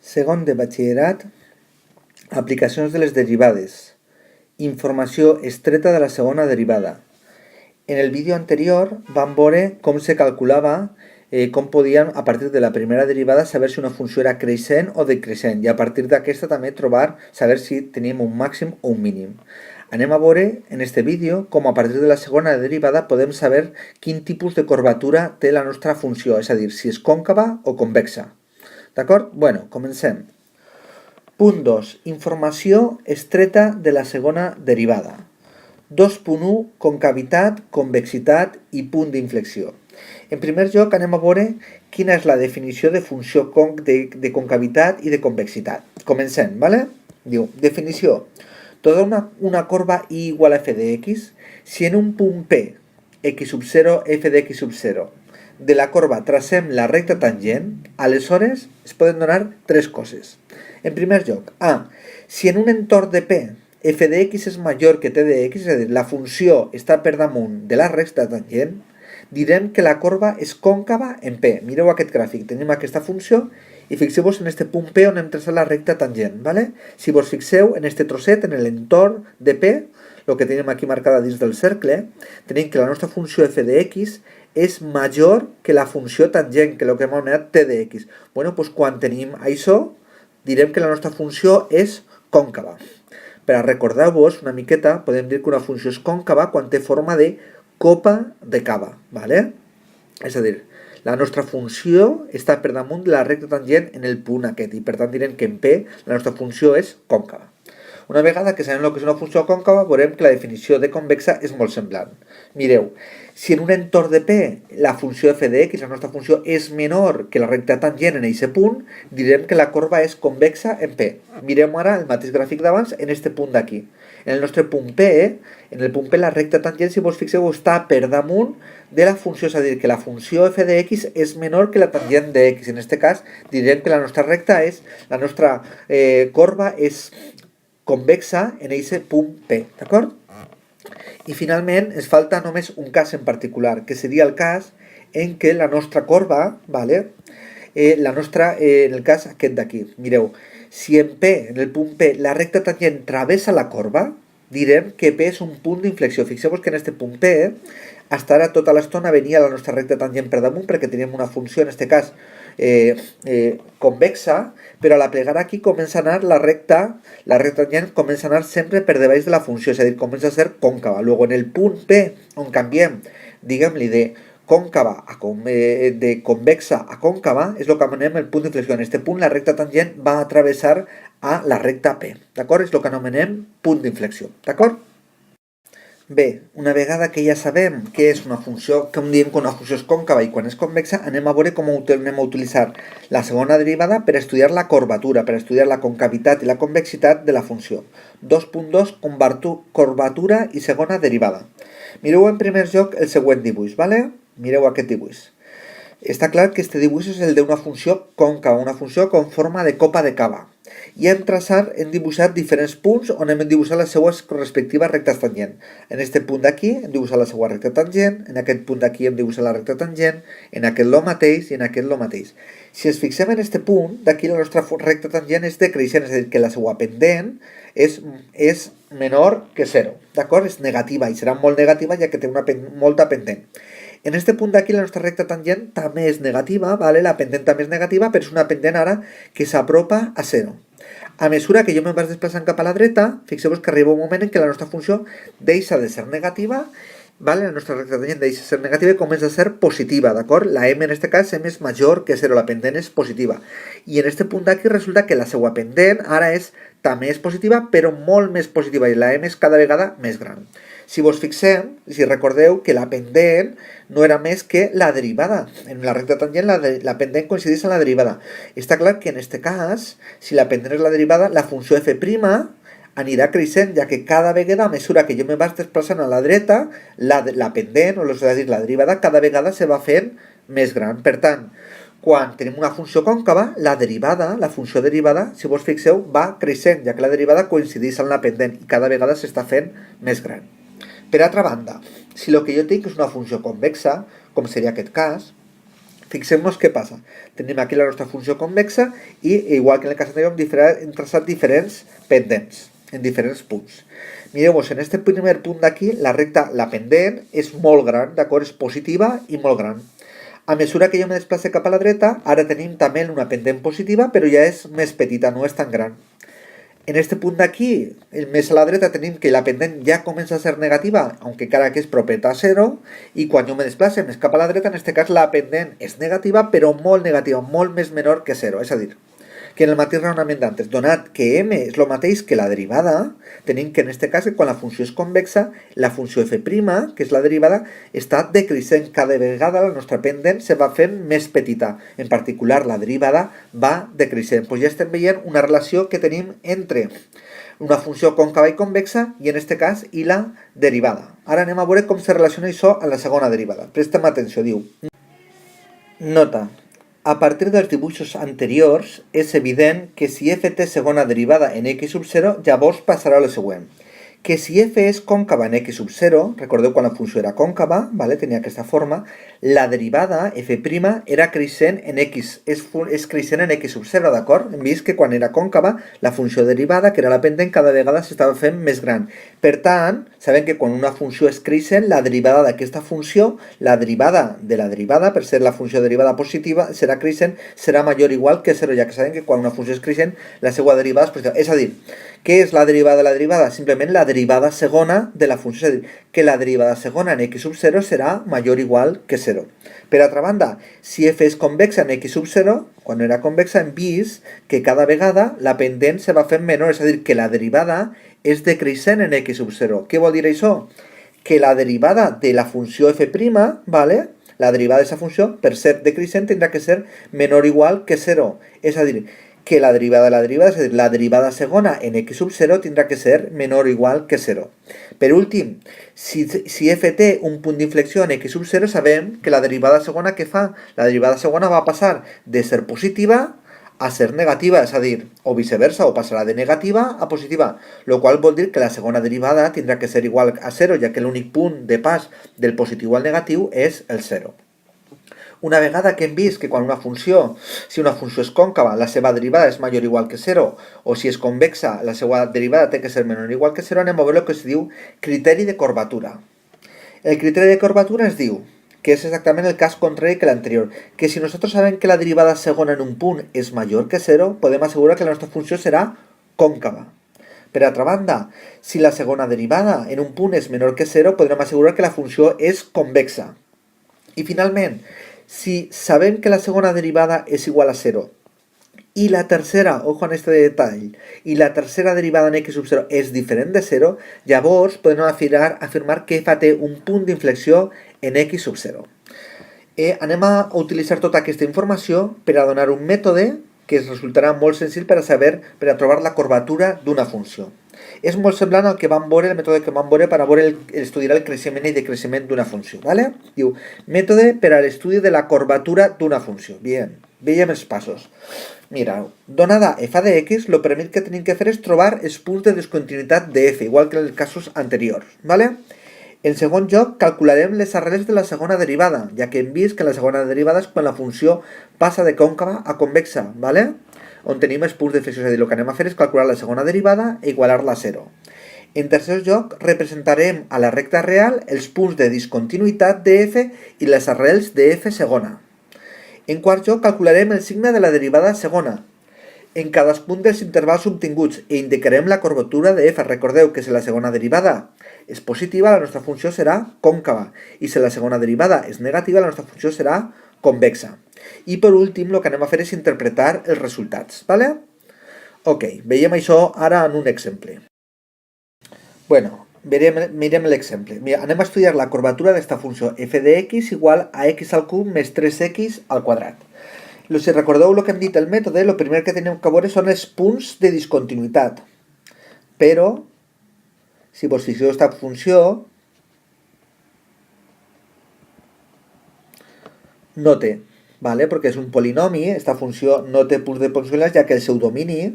Segon de batxillerat, aplicacions de les derivades. Informació extreta de la segona derivada. En el vídeo anterior vam veure com se calculava, com podíem, a partir de la primera derivada, saber si una funció era creixent o decreixent, i a partir d'aquesta també saber si teníem un màxim o un mínim. Anem a veure en este vídeo com a partir de la segona derivada podem saber quin tipus de curvatura té la nostra funció, és a dir, si és còncava o convexa. D'acord? Bueno, comencem. Punt 2. Informació extreta de la segona derivada. 2.1. Concavitat, convexitat i punt d'inflexió. En primer lloc anem a veure quina és la definició de funció de concavitat i de convexitat. Comencem, ¿vale? Diu, definició. Toda una corba y igual a f de x, si en un punt P, x sub 0, f de x sub 0, de la corba tracem la recta tangent, aleshores es poden donar tres coses. En primer lloc, A, si en un entorn de P, f de x és major que t de x, és a dir, la funció està per damunt de la recta tangent, direm que la corba és còncava en P. Mireu aquest gràfic, tenim aquesta funció i fixeu-vos en este punt P on hem traçat la recta tangent, ¿vale? Si vos fixeu en este trosset, en l'entorn de P, el que tenim aquí marcada dins del cercle, tenim que la nostra funció f de x és major que la funció tangent, que el que hem anomenat t de x. Bueno, doncs quan tenim això, direm que la nostra funció és còncava. Per a recordar-vos una miqueta, podem dir que una funció és còncava quan té forma de copa de cava, ¿vale? És a dir, la nostra funció està per damunt de la recta tangent en el punt aquest, i per tant direm que en P la nostra funció és còncava. Una vegada que sabem el que és una funció còncava, veurem que la definició de convexa és molt semblant. Mireu, si en un entorn de P la funció f de x, la nostra funció, és menor que la recta tangent en aquest punt, direm que la corba és convexa en P. Mirem ara el mateix gràfic d'abans en aquest punt d'aquí. En el nostre punt P, la recta tangent, si vos fixeu, està per damunt de la funció, és a dir, que la funció f de x és menor que la tangent de x. En aquest cas, direm que la nostra corba és convexa en aquest punt P, d'acord? I finalment ens falta només un cas en particular, que seria el cas en què la nostra corba, ¿vale? En el cas aquest d'aquí, mireu, si en P, en el punt P, la recta tangent travessa la corba, direm que P és un punt d'inflexió. Fixeu-vos que en aquest punt P, hasta ara tota l'estona venia la nostra recta tangent per damunt, perquè teníem una funció, en aquest cas, convexa, però a la plegar aquí comença a anar la recta tangent comença a anar sempre per debaix de la funció, és a dir, comença a ser còncava. Luego, en el punt P, on canviem, diguem-li, de còncava de convexa a còncava, és el que anomenem el punt d'inflexió. En aquest punt la recta tangent va a travessar a la recta P, d'acord? És el que anomenem punt d'inflexió, d'acord? Bé, una vegada que ja sabem què és una funció, com diem que una funció és còncava i quan és convexa, anem a veure com anem a utilitzar la segona derivada per estudiar la curvatura, per estudiar la concavitat i la convexitat de la funció. 2.2, curvatura i segona derivada. Mireu en primer lloc el següent dibuix, ¿vale? Mireu aquest dibuix. Està clar que aquest dibuix és el d'una funció còncava, una funció con forma de copa de cava. I hem dibuixat diferents punts on hem dibuixat les seues respectives rectes tangent. En aquest punt d'aquí hem dibuixat la seva recta tangent, en aquest punt d'aquí hem dibuixat la recta tangent, en aquest lo mateix i en aquest lo mateix. Si ens fixem en aquest punt, d'aquí la nostra recta tangent és decreixent, és a dir, que la seva pendent és menor que 0, d'acord? És negativa i serà molt negativa ja que té molta pendent. En aquest punt d'aquí la nostra recta tangent també és negativa, ¿vale? La pendent també és negativa, però és una pendent ara que s'apropa a 0. A mesura que jo me'n vaig desplaçant cap a la dreta, fixeu-vos que arriba un moment en què la nostra funció deixa de ser negativa, ¿vale? La nostra recta tangent deixa de ser negativa i comença a ser positiva, d'acord? La m en aquest cas és major que 0, la pendent és positiva. I en aquest punt d'aquí resulta que la seva pendent ara també és positiva, però molt més positiva, i la m és cada vegada més gran. Si vos fixem, si recordeu que la pendent no era més que la derivada. En la recta tangent la pendent coincideix amb la derivada. Està clar que en aquest cas, si la pendent és la derivada, la funció f' anirà creixent, ja que cada vegada, a mesura que jo me vaig desplaçant a la dreta, la pendent, o és a dir, la derivada, cada vegada se va fent més gran. Per tant, quan tenim una funció còncava, la funció derivada, si vos fixeu, va creixent, ja que la derivada coincideix amb la pendent i cada vegada s'està fent més gran. Per altra banda, si el que jo tinc és una funció convexa, com seria aquest cas, Fixem-nos què passa. Tenim aquí la nostra funció convexa i, igual que en el cas anterior, hem traçat diferents pendents en diferents punts. Mireu-vos, en aquest primer punt d'aquí, la recta, la pendent, és molt gran, d'acord? És positiva i molt gran. A mesura que jo me desplace cap a la dreta, ara tenim també una pendent positiva, però ja és més petita, no és tan gran. En este punt d'aquí, més a la dreta, tenim que la pendent ja comença a ser negativa, aunque encara que és propera a 0, i quan jo me desplace més cap a la dreta, en aquest cas la pendent és negativa, però molt negativa, molt més menor que 0. És a dir, que en el mateix raonament d'antes, donat que m és el mateix que la derivada, tenim que en aquest cas, quan la funció és convexa, la funció f', que és la derivada, està decreixent. Cada vegada la nostra pendent se va fent més petita. En particular, la derivada va decreixent. Pues ja estem veient una relació que tenim entre una funció còncava i convexa, i en aquest cas, i la derivada. Ara anem a veure com se relaciona això amb la segona derivada. Prestem atenció, diu. Nota. A partir dels dibuixos anteriors, és evident que si f té segona derivada en x sub 0, llavors passarà a la següent. Que si f és còncava en x sub 0, recordeu quan la funció era còncava, vale? Tenia aquesta forma, la derivada f' era creixent en x, és creixent en x sub 0, d'acord? Hem vist que quan era còncava, la funció derivada, que era la pendent, cada vegada s'estava fent més gran. Per tant, sabem que quan una funció és creixent, la derivada d'aquesta funció, la derivada de la derivada, per ser la funció derivada positiva, serà creixent, serà major o igual que 0, ja que sabem que quan una funció és creixent, la seva derivada és positiva. És a dir, què és la derivada de la derivada? Simplement la derivada segona de la funció, és a dir, que la derivada segona en x sub 0 serà major o igual que 0. Per altra banda, si f és convexa en x sub 0, quan era convexa hem vist que cada vegada la pendent se va fent menor, és a dir, que la derivada és decreixent en x sub 0. Què vol dir això? Que la derivada de la funció f', ¿vale? La derivada d'aquesta funció, per ser decreixent, tindrà que ser menor o igual que 0. És a dir, que la derivada de la derivada, és a dir, la derivada segona en x sub 0 tindrà que ser menor o igual que 0. Per últim, si f té un punt d'inflexió en x sub 0, sabem que la derivada segona què fa? La derivada segona va passar de ser positiva a ser negativa, és a dir, o viceversa, o passarà de negativa a positiva, el qual vol dir que la segona derivada tindrà que ser igual a 0, ja que l'únic punt de pas del positiu al negatiu és el 0. Una vegada que hem vist que quan una funció, si una funció és còncava, la seva derivada és major o igual que 0, o si és convexa, la seva derivada té que ser menor o igual que 0, anem a veure el que es diu criteri de corbatura. El criteri de corbatura es diu, que és exactament el cas contrari que l'anterior, que si nosaltres sabem que la derivada segona en un punt és major que 0, podem assegurar que la nostra funció serà còncava. Per altra banda, si la segona derivada en un punt és menor que 0, podrem assegurar que la funció és convexa. I finalment, si sabem que la segona derivada és igual a 0 i la tercera, ojo en este detall, i la tercera derivada en x sub 0 és diferent de 0, llavors podem afirmar que f té un punt d'inflexió en x sub 0. Anem a utilitzar tota aquesta informació per a donar un mètode que es resultarà molt senzill per a trobar la corbatura d'una funció. És molt semblant al que vam veure, el mètode que vam veure per a estudiar el creixement i decreixement d'una funció, ¿vale? Diu, mètode per a l'estudi de la corbatura d'una funció. Bien, veiem els passos. Mira, donada f de x, el primer que tenim que fer és trobar els punts de discontinuïtat de f, igual que en els casos anteriors, ¿vale? En segon lloc, calcularem les arrels de la segona derivada, ja que hem vist que la segona derivada és quan la funció passa de còncava a convexa, ¿vale? On tenim els punts d'inflexió, és a dir, el que anem a fer és calcular la segona derivada i igualar-la a 0. En tercer lloc, representarem a la recta real els punts de discontinuïtat de f i les arrels de f segona. En quart lloc, calcularem el signe de la derivada segona en cadascun dels intervals obtinguts i indicarem la corbatura de f. Recordeu que si la segona derivada és positiva, la nostra funció serà còncava, i si la segona derivada és negativa, la nostra funció serà convexa. I per últim, el que anem a fer és interpretar els resultats, ¿vale? Ok, veiem això ara en un exemple. Bueno, mirem l'exemple. Anem a estudiar la corbatura d'esta funció f de x igual a x al cub més 3x al quadrat. Si recordeu el que hem dit el mètode, el primer que tenim que veure són els punts de discontinuïtat. Però, si vos fixeu aquesta funció, no té, ¿vale? Perquè és un polinomi, aquesta funció no té punts de discontinuïtat, ja que el seu domini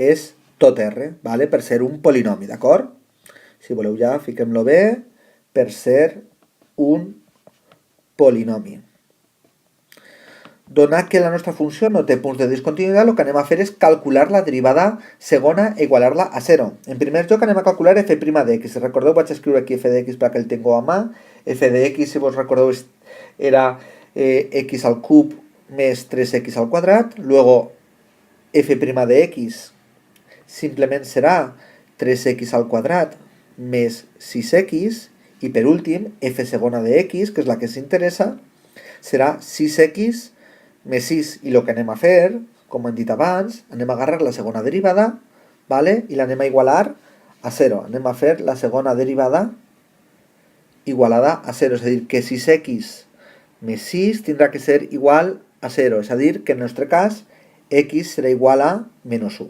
és tot R, ¿vale? Per ser un polinomi, d'acord? Si voleu ja, fiquem-lo bé, per ser un polinomi. Donat que la nostra funció no té punts de discontinuïtat, el que anem a fer és calcular la derivada segona i igualar-la a 0. En primer lloc anem a calcular f' d'x. Si recordeu, vaig escriure aquí f d'x perquè el tinc a mà. F d'x, si vos recordeu, era x al cub més 3x al quadrat. Luego, f' d'x simplement serà 3x al quadrat més 6x. I per últim, f segona d'x, que és la que ens interessa, serà 6x més 6, i el que anem a fer, com hem dit abans, anem a agarrar la segona derivada, ¿vale? I l'anem a igualar a 0. Anem a fer la segona derivada igualada a 0, és a dir, que 6x més 6 tindrà que ser igual a 0, és a dir, que en el nostre cas x serà igual a menys 1.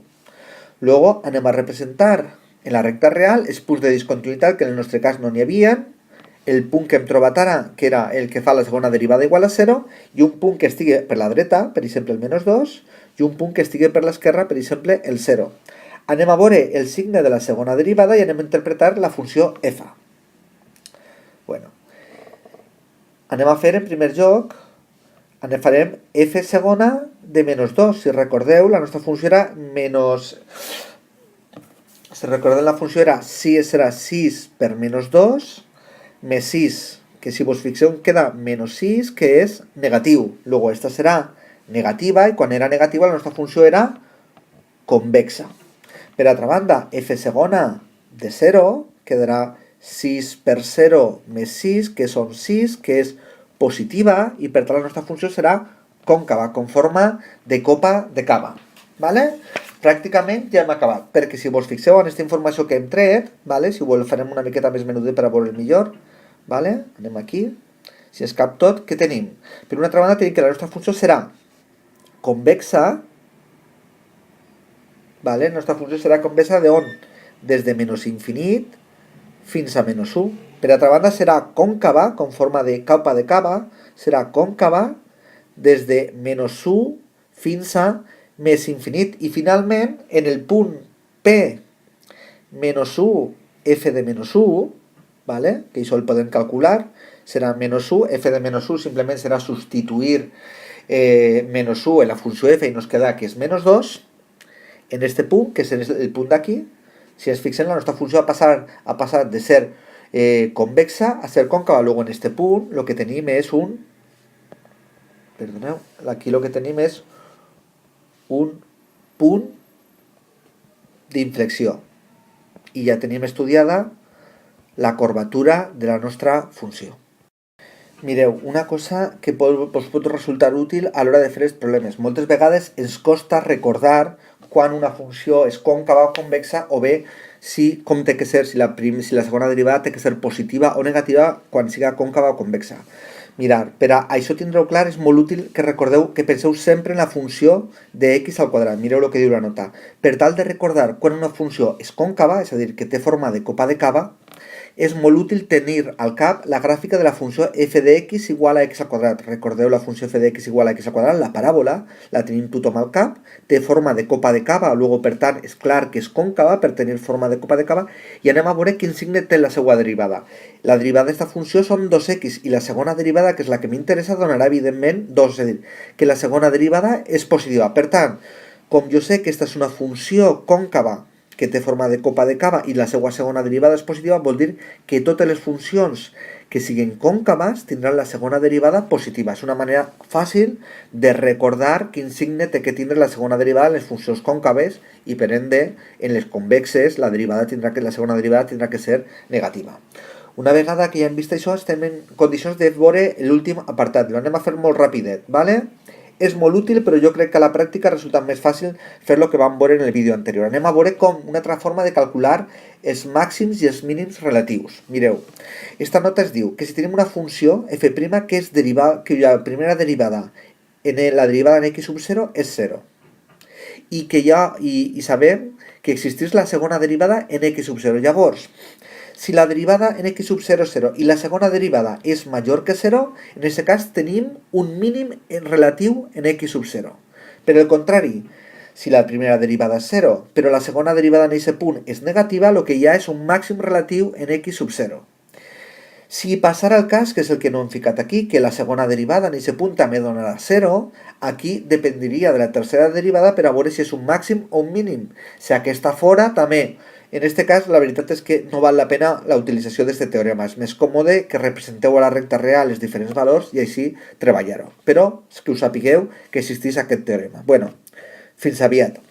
Luego anem a representar en la recta real els punts de discontinuïtat, que en el nostre cas no n'hi havia, el punt que hem trobat ara, que era el que fa la segona derivada igual a 0, i un punt que estigui per la dreta, per exemple el menys 2, i un punt que estigui per l'esquerra, per exemple el 0. Anem a veure el signe de la segona derivada i anem a interpretar la funció f. Bueno, anem a fer en primer lloc, farem f segona de menys 2. Si recordeu, la nostra funció era menys... Si recordeu, la funció era serà 6 per menys 2, més 6, que si vos fixeu queda menys 6, que és negatiu. Luego esta serà negativa, i quan era negativa la nostra funció era convexa. Per altra banda, f segona de 0 quedarà 6 per 0 més 6, que són 6, que és positiva, i per tant la nostra funció serà còncava, con forma de copa de cava. ¿Vale? Pràcticament ja hem acabat, perquè si vos fixeu en aquesta informació que hem tret, ¿vale? Si ho farem una miqueta més menuda per a veure millor, ¿vale? Anem aquí, si es cap tot, què tenim? Per una altra banda tenim que la nostra funció serà convexa, ¿vale? La nostra funció serà convexa d'on? Des de menys infinit fins a menys 1. Per altra banda serà còncava, con forma de copa de cava, serà còncava des de menys 1 fins a més infinit. I finalment, en el punt P menys 1, f de menys 1, ¿vale? Que això el podem calcular, serà menys 1, f de menys 1 simplement serà substituir menys 1 en la funció f i nos queda que és menys 2. En este punt, que és el punt d'aquí, si ens fixem, la nostra funció ha passat de ser convexa a ser còncava. Luego en este punt el que tenim és un... Perdoneu, aquí el que tenim és un punt d'inflexió. I ja tenim estudiada la curvatura de la nostra funció. Mireu, una cosa que us pot resultar útil a l'hora de fer els problemes. Moltes vegades ens costa recordar quan una funció és còncava o convexa, o bé com té que ser, si la segona derivada té que ser positiva o negativa quan siga còncava o convexa. Mirar, per a això tindreu clar, és molt útil que recordeu, que penseu sempre en la funció de x al quadrat. Mireu el que diu la nota. Per tal de recordar quan una funció és còncava, és a dir, que té forma de copa de cava, és molt útil tenir al cap la gràfica de la funció f d'x igual a x al quadrat. Recordeu la funció f d'x igual a x al quadrat, la paràbola, la tenim tothom al cap, té forma de copa de cava, luego per tant és clar que és còncava per tenir forma de copa de cava, i anem a veure quin signe té la seva derivada. La derivada d'aquesta funció són 2x, i la segona derivada, que és la que m'interessa, donarà evidentment 2, és a dir, que la segona derivada és positiva. Per tant, com jo sé que aquesta és una funció còncava que té forma de copa de cava i la seva segona derivada és positiva, vol dir que totes les funcions que siguin còncaves tindran la segona derivada positiva. És una manera fàcil de recordar quin signe té que tindre la segona derivada en les funcions còncaves, i per ende, en les convexes, la segona derivada tindrà que ser negativa. Una vegada que ja hem vist això, estem en condicions de veure l'últim apartat. Lo anem a fer molt rapidet, ¿vale? És molt útil, però jo crec que a la pràctica resulta més fàcil fer el que vam veure en el vídeo anterior. Anem a veure com una altra forma de calcular els màxims i els mínims relatius. Mireu, esta nota es diu que si tenim una funció f' que la primera derivada la derivada en x sub 0 és 0, i que i sabem que existeix la segona derivada en x sub 0. Llavors, si la derivada en x sub 0 és 0 i la segona derivada és major que 0, en aquest cas tenim un mínim relatiu en x sub 0. Per el contrari, si la primera derivada és 0, però la segona derivada en aquest punt és negativa, el que hi ha és un màxim relatiu en x sub 0. Si passara el cas, que és el que no hem ficat aquí, que la segona derivada en aquest punt també donarà 0, aquí dependria de la tercera derivada per a veure si és un màxim o un mínim. Si aquesta fora, també. En aquest cas, la veritat és que no val la pena la utilització d'aquest teorema. És més còmode que representeu a la recta real els diferents valors i així treballar-ho. Però és que us sapigueu que existeix aquest teorema. Bueno, fins aviat.